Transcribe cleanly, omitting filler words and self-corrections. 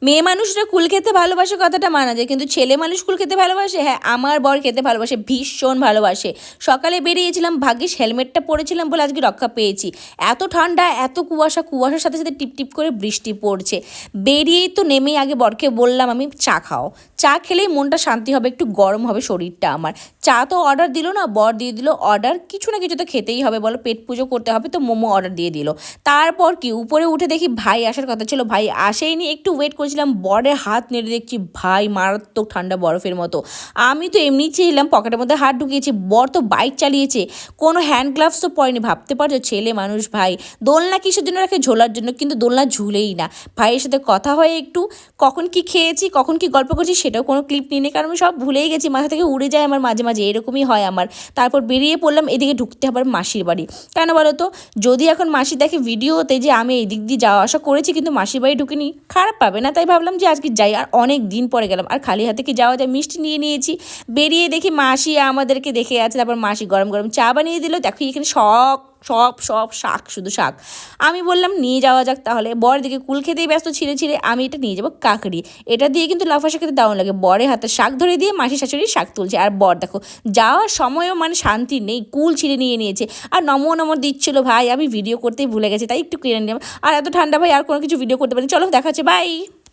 মেয়ে মানুষরা কুল খেতে ভালোবাসে কথাটা মানা যায়, কিন্তু ছেলে মানুষ কুল খেতে ভালোবাসে? হ্যাঁ, আমার বর খেতে ভালোবাসে, ভীষণ ভালোবাসে। সকালে বেরিয়েছিলাম, ভাগ্যিস হেলমেটটা পরেছিলাম বলে আজকে রক্ষা পেয়েছি। এত ঠান্ডা, এত কুয়াশা, কুয়াশার সাথে সাথে টিপ টিপ করে বৃষ্টি পড়ছে। বেরিয়েই তো নেমেই আগে বরকে বললাম আমি চা খাও, চা খেলেই মনটা শান্তি হবে, একটু গরম হবে শরীরটা আমার। চা তো অর্ডার দিল না, বর দিয়ে দিল অর্ডার, কিছু না কিছু তো খেতেই হবে, বলো পেট পুজো করতে হবে, তো মোমো অর্ডার দিয়ে দিল। তারপর কি উপরে উঠে দেখি ভাই আসার কথা ছিল, ভাই আসেইনি, একটু ওয়েট করেছিলাম, বরের হাত নেড়ে দেখছি ভাই মারাত্মক ঠান্ডা বরফের মতো। আমি তো এমনি ছিলাম, পকেটের মধ্যে হাত ঢুকিয়েছি, বর তো বাইক চালিয়েছে, কোনো হ্যান্ড গ্লাভস তো পরেনি, ভাবতে পারছো ছেলে মানুষ ভাই। দোলনা কিসের জন্য রাখে? ঝোলার জন্য, কিন্তু দোলনা ঝুলেই না। ভাইয়ের সাথে কথা হয় একটু, কখন কি খেয়েছি, কখন কি গল্প করছি সেটাও কোনো ক্লিপ নিয়ে নেই, কারণ আমি সব ভুলেই গেছি, মাথা থেকে উড়ে যায় আমার মাঝে মাঝে, এরকমই হয় আমার। তারপর বেরিয়ে পড়লাম, এদিকে ঢুকতে হবে মাসির বাড়ি। কেন বলো তো? যদি এখন মাসি দেখে ভিডিওতে যে আমি এই দিক দিয়ে যাওয়া আসা করেছি কিন্তু মাসির বাড়ি ঢুকিনি, খারাপ পাবে না? তাই ভাবলাম যে আজকে যাই, আর অনেক দিন পরে গেলাম, আর খালি হাতে কি যাওয়া যায়? মিষ্টি নিয়ে নিয়েছি। বেরিয়ে দেখি মাসি আমাদেরকে দেখে আছে, তারপর মাসি গরম গরম চা বানিয়ে দিল। দেখো এখানে সব সব সব শাক, শুধু শাক। আমি বললাম নিয়ে যাওয়া যাক তাহলে। বর দিকে কুল খেতেই ব্যস্ত ছিঁড়ে ছিঁড়ে, আমি এটা নিয়ে যাবো কাকড়ি, এটা দিয়ে কিন্তু লাফা শাক খেতে দারুণ লাগে। বরের হাতে শাক ধরে দিয়ে মাসি শাশুড়ি শাক তুলছে, আর বর দেখো যাওয়ার সময়ও মানে শান্তি নেই, কুল ছিঁড়ে নিয়ে নিয়েছে, আর নমো নমো দিচ্ছিল। ভাই আমি ভিডিও করতেই ভুলে গেছি, তাই একটু কেড়ে নিলাম। আর এত ঠান্ডা ভাই, আর কোনো কিছু ভিডিও করতে পারি? চলো দেখা হচ্ছে, বাই।